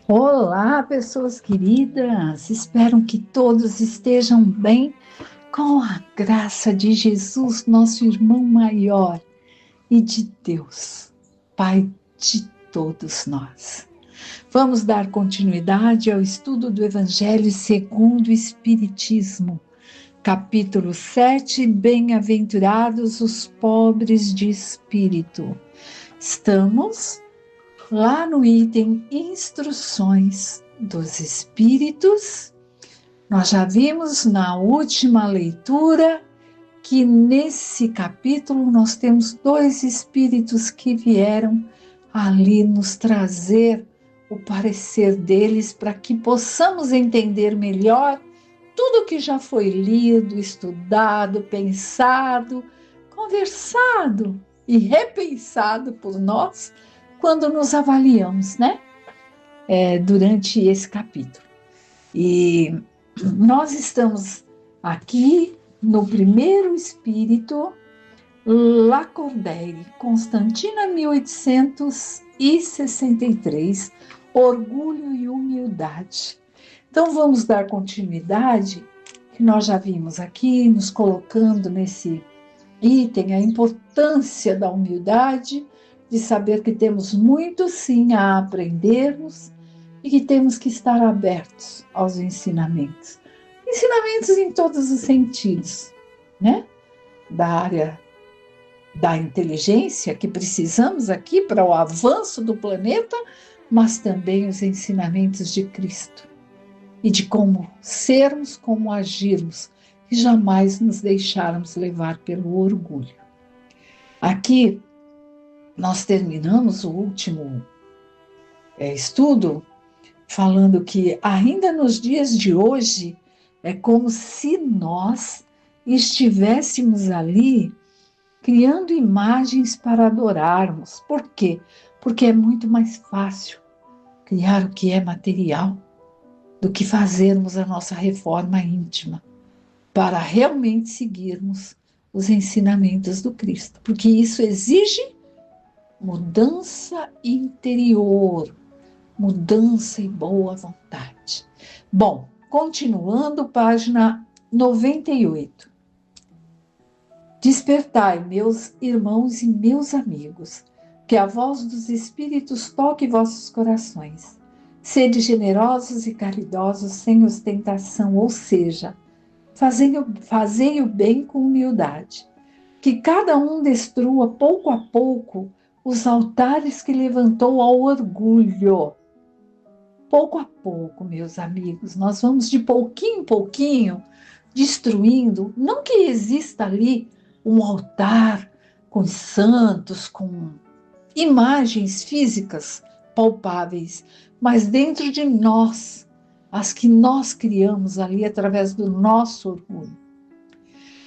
Olá, pessoas queridas! Espero que todos estejam bem com a graça de Jesus, nosso irmão maior, e de Deus, Pai de todos nós. Vamos dar continuidade ao estudo do Evangelho segundo o Espiritismo, capítulo 7, Bem-aventurados os pobres de espírito. Estamos lá no item Instruções dos Espíritos. Nós já vimos na última leitura que nesse capítulo nós temos dois espíritos que vieram ali nos trazer o parecer deles para que possamos entender melhor tudo que já foi lido, estudado, pensado, conversado e repensado por nós quando nos avaliamos, né? Durante esse capítulo. E nós estamos aqui no primeiro espírito, Lacordaire, Constantina, 1863, Orgulho e Humildade. Então vamos dar continuidade, que nós já vimos aqui, nos colocando nesse item, a importância da humildade, de saber que temos muito sim a aprendermos e que temos que estar abertos aos ensinamentos. Ensinamentos em todos os sentidos, né? Da área da inteligência que precisamos aqui para o avanço do planeta, mas também os ensinamentos de Cristo e de como sermos, como agirmos e jamais nos deixarmos levar pelo orgulho. Aqui nós terminamos o último estudo falando que ainda nos dias de hoje é como se nós estivéssemos ali criando imagens para adorarmos. Por quê? Porque é muito mais fácil criar o que é material do que fazermos a nossa reforma íntima para realmente seguirmos os ensinamentos do Cristo, porque isso exige mudança interior, mudança e boa vontade. Bom, continuando, página 98. Despertai, meus irmãos e meus amigos, que a voz dos Espíritos toque vossos corações. Sede generosos e caridosos sem ostentação, ou seja, fazei o bem com humildade. Que cada um destrua pouco a pouco os altares que levantou ao orgulho. Pouco a pouco, meus amigos, nós vamos de pouquinho em pouquinho destruindo, não que exista ali um altar com santos, com imagens físicas palpáveis, mas dentro de nós, as que nós criamos ali através do nosso orgulho.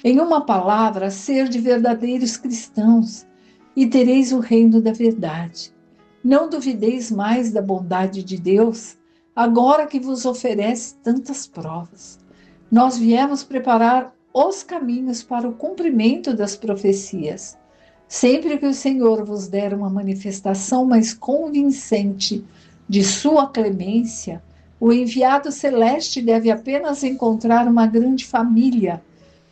Em uma palavra, ser de verdadeiros cristãos, e tereis o reino da verdade. Não duvideis mais da bondade de Deus, agora que vos oferece tantas provas. Nós viemos preparar os caminhos para o cumprimento das profecias. Sempre que o Senhor vos der uma manifestação mais convincente de sua clemência, o enviado celeste deve apenas encontrar uma grande família.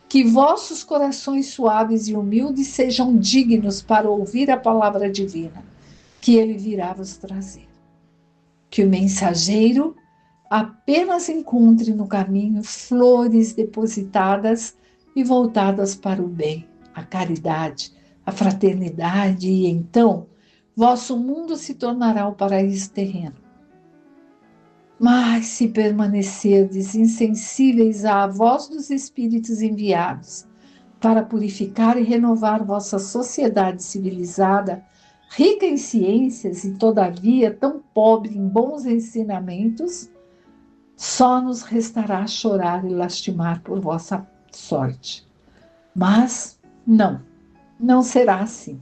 Que vossos corações suaves e humildes sejam dignos para ouvir a palavra divina, que ele virá vos trazer. Que o mensageiro apenas encontre no caminho flores depositadas e voltadas para o bem, a caridade, a fraternidade, e então vosso mundo se tornará o paraíso terreno. Mas se permanecerdes insensíveis à voz dos Espíritos enviados para purificar e renovar vossa sociedade civilizada, rica em ciências e todavia tão pobre em bons ensinamentos, só nos restará chorar e lastimar por vossa sorte. Mas não será assim.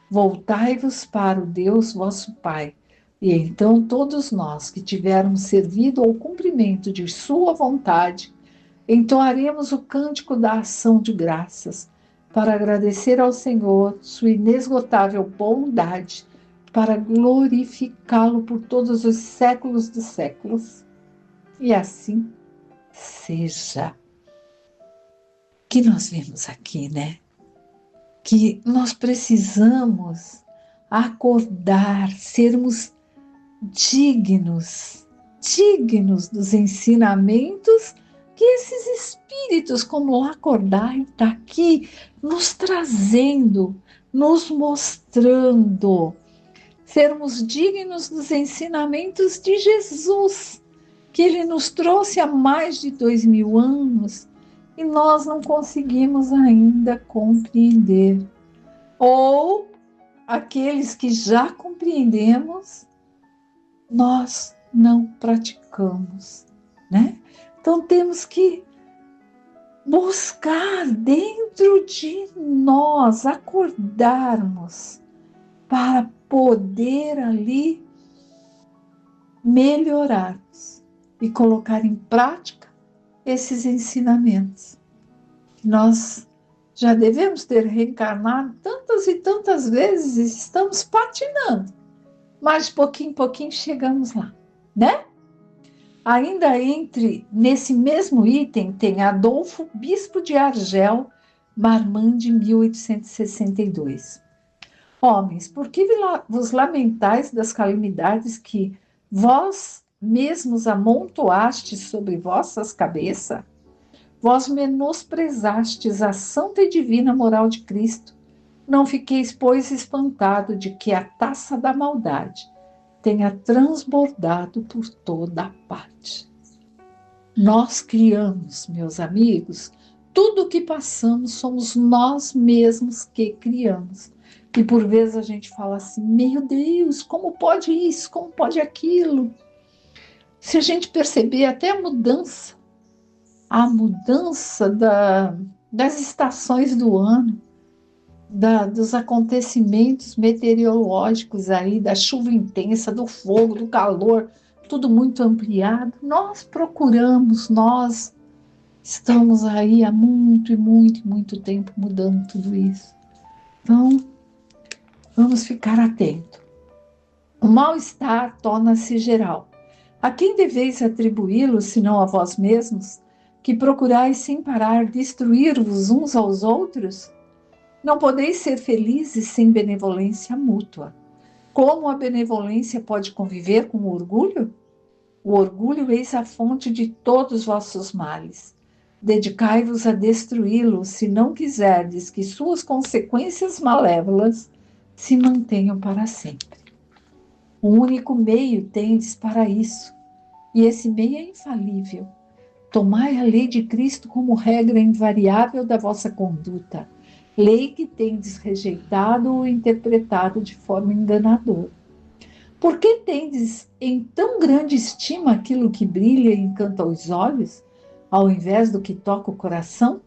Voltai-vos para o Deus vosso Pai, e então todos nós que tivermos servido ao cumprimento de sua vontade, entoaremos o cântico da ação de graças, para agradecer ao Senhor sua inesgotável bondade para glorificá-lo por todos os séculos dos séculos. E assim seja. Que nós vimos aqui, né? Que nós precisamos acordar, sermos dignos dos ensinamentos que esses espíritos, como acordar, está aqui nos trazendo, nos mostrando. Sermos dignos dos ensinamentos de Jesus, que ele nos trouxe há mais de 2000 anos e nós não conseguimos ainda compreender. Ou aqueles que já compreendemos, nós não praticamos, né? Então temos que buscar dentro de nós, acordarmos para poder ali melhorarmos e colocar em prática esses ensinamentos. Nós já devemos ter reencarnado tantas e tantas vezes e estamos patinando, mas de pouquinho em pouquinho chegamos lá, né? Ainda nesse mesmo item, tem Adolfo, bispo de Argel, Marmande, de 1862. Homens, por que vos lamentais das calamidades que vós mesmos amontoastes sobre vossas cabeças? Vós menosprezastes a santa e divina moral de Cristo. Não fiqueis, pois, espantado de que a taça da maldade tenha transbordado por toda a parte. Nós criamos, meus amigos, tudo o que passamos somos nós mesmos que criamos. E por vezes a gente fala assim, meu Deus, como pode isso, como pode aquilo? Se a gente perceber até a mudança das estações do ano, dos acontecimentos meteorológicos aí, da chuva intensa, do fogo, do calor, tudo muito ampliado. Nós estamos aí há muito tempo mudando tudo isso. Então, vamos ficar atentos. O mal-estar torna-se geral. A quem deveis atribuí-lo, senão a vós mesmos, que procurais sem parar destruir-vos uns aos outros? Não podeis ser felizes sem benevolência mútua. Como a benevolência pode conviver com o orgulho? O orgulho eis a fonte de todos os vossos males. Dedicai-vos a destruí-lo, se não quiserdes que suas consequências malévolas se mantenham para sempre. O único meio tendes para isso, e esse meio é infalível. Tomai a lei de Cristo como regra invariável da vossa conduta, lei que tendes rejeitado ou interpretado de forma enganadora. Por que tendes em tão grande estima aquilo que brilha e encanta os olhos, ao invés do que toca o coração?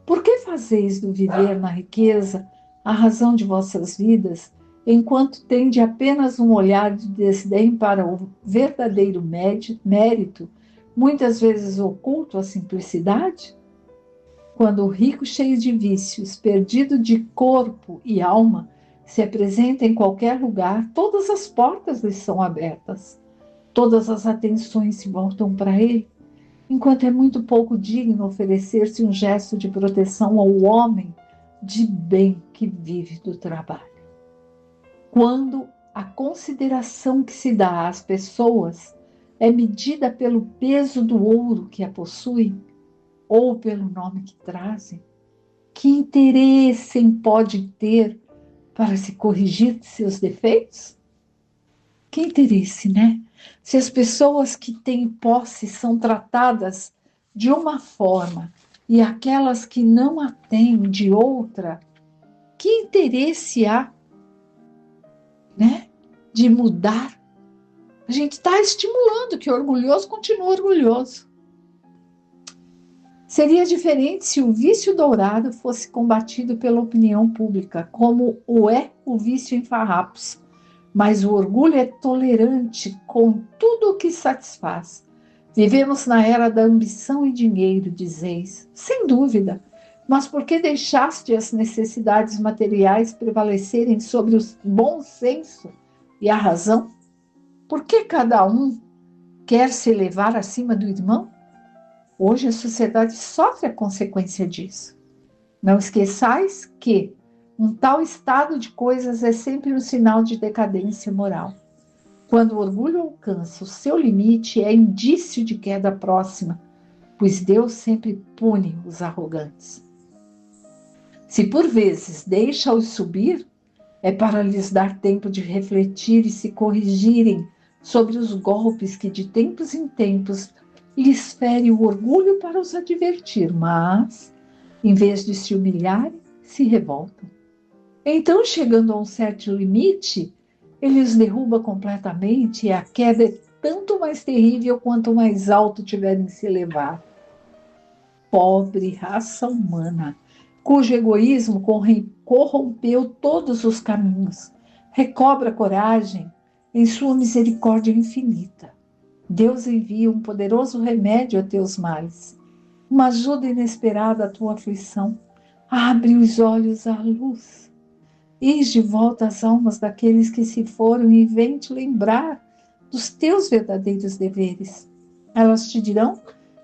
Por que fazeis do viver na riqueza a razão de vossas vidas, enquanto tende apenas um olhar de desdém para o verdadeiro mérito, muitas vezes oculto à simplicidade? Quando o rico cheio de vícios, perdido de corpo e alma, se apresenta em qualquer lugar, todas as portas lhe são abertas, todas as atenções se voltam para ele, enquanto é muito pouco digno oferecer-se um gesto de proteção ao homem de bem que vive do trabalho. Quando a consideração que se dá às pessoas é medida pelo peso do ouro que a possuem, ou pelo nome que trazem, que interesse pode ter para se corrigir de seus defeitos? Que interesse, né? Se as pessoas que têm posse são tratadas de uma forma e aquelas que não a têm de outra, que interesse há, né, de mudar? A gente está estimulando que o orgulhoso continue orgulhoso. Seria diferente se o vício dourado fosse combatido pela opinião pública, como o vício em farrapos. Mas o orgulho é tolerante com tudo o que satisfaz. Vivemos na era da ambição e dinheiro, dizeis. Sem dúvida. Mas por que deixaste as necessidades materiais prevalecerem sobre o bom senso e a razão? Por que cada um quer se elevar acima do irmão? Hoje a sociedade sofre a consequência disso. Não esqueçais que um tal estado de coisas é sempre um sinal de decadência moral. Quando o orgulho alcança o seu limite, é indício de queda próxima, pois Deus sempre pune os arrogantes. Se por vezes deixa-os subir, é para lhes dar tempo de refletir e se corrigirem sobre os golpes que de tempos em tempos lhes fere o orgulho para os advertir, mas, em vez de se humilharem, se revoltam. Então, chegando a um certo limite, ele os derruba completamente e a queda é tanto mais terrível quanto mais alto tiverem se elevar. Pobre raça humana, cujo egoísmo corrompeu todos os caminhos, recobra coragem em sua misericórdia infinita. Deus envia um poderoso remédio a teus males, uma ajuda inesperada à tua aflição. Abre os olhos à luz. Eis de volta as almas daqueles que se foram e vem te lembrar dos teus verdadeiros deveres. Elas te dirão,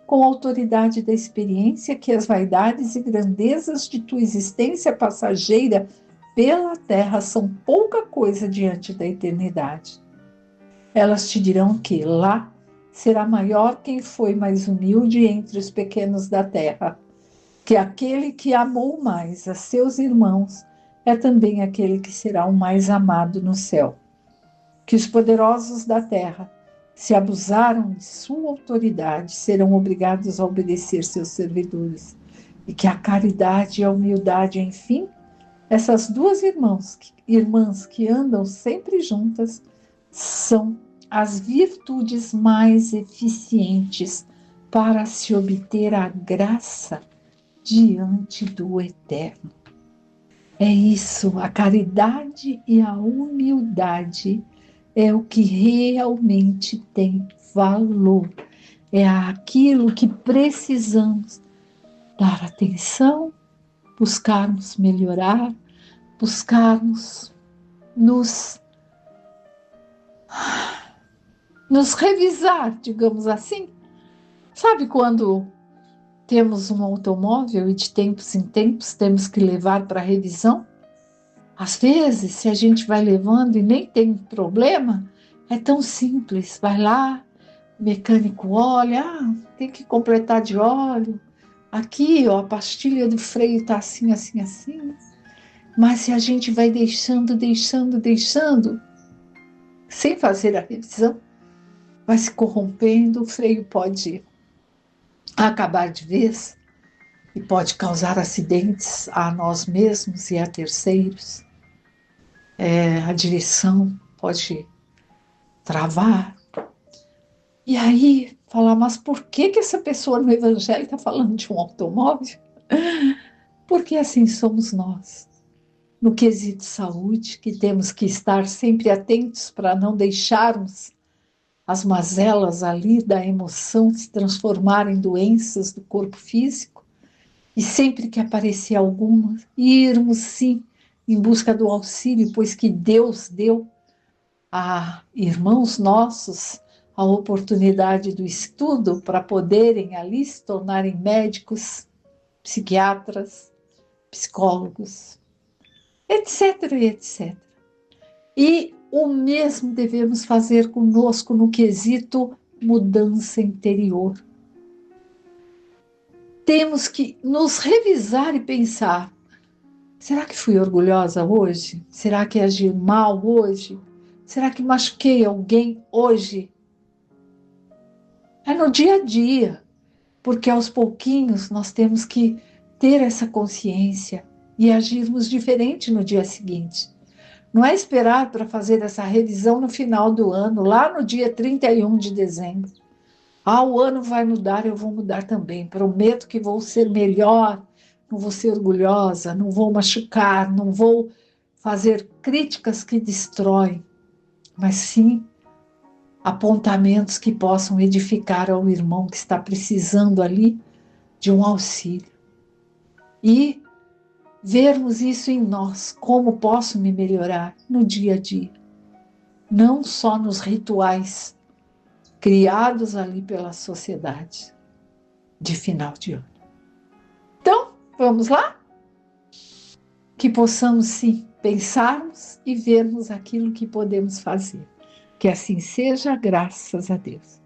com a autoridade da experiência, que as vaidades e grandezas de tua existência passageira pela terra são pouca coisa diante da eternidade. Elas te dirão que lá será maior quem foi mais humilde entre os pequenos da terra, que aquele que amou mais a seus irmãos é também aquele que será o mais amado no céu. Que os poderosos da terra, se abusaram de sua autoridade, serão obrigados a obedecer seus servidores. E que a caridade e a humildade, enfim, essas duas irmãs que andam sempre juntas, são as virtudes mais eficientes para se obter a graça diante do Eterno. É isso, a caridade e a humildade é o que realmente tem valor. É aquilo que precisamos dar atenção, buscarmos melhorar, buscarmos nos revisar, digamos assim. Sabe quando temos um automóvel e de tempos em tempos temos que levar para revisão? Às vezes, se a gente vai levando e nem tem problema, é tão simples. Vai lá, o mecânico olha, tem que completar de óleo. Aqui, ó, a pastilha do freio está assim, assim, assim. Mas se a gente vai deixando, sem fazer a revisão, vai se corrompendo, o freio pode acabar de vez e pode causar acidentes a nós mesmos e a terceiros. A direção pode travar. E aí, falar, mas por que essa pessoa no Evangelho está falando de um automóvel? Porque assim somos nós. No quesito saúde, que temos que estar sempre atentos para não deixarmos as mazelas ali da emoção se transformarem em doenças do corpo físico, e sempre que aparecer alguma, irmos sim em busca do auxílio, pois que Deus deu a irmãos nossos a oportunidade do estudo para poderem ali se tornarem médicos, psiquiatras, psicólogos, etc, etc. E o mesmo devemos fazer conosco no quesito mudança interior. Temos que nos revisar e pensar, será que fui orgulhosa hoje? Será que agi mal hoje? Será que machuquei alguém hoje? É no dia a dia, porque aos pouquinhos nós temos que ter essa consciência e agirmos diferente no dia seguinte. Não é esperar para fazer essa revisão no final do ano, lá no dia 31 de dezembro. O ano vai mudar, eu vou mudar também. Prometo que vou ser melhor, não vou ser orgulhosa, não vou machucar, não vou fazer críticas que destroem, mas sim apontamentos que possam edificar ao irmão que está precisando ali de um auxílio. E vermos isso em nós, como posso me melhorar no dia a dia. não só nos rituais criados ali pela sociedade de final de ano. Então, vamos lá? Que possamos, sim, pensarmos e vermos aquilo que podemos fazer. Que assim seja, graças a Deus.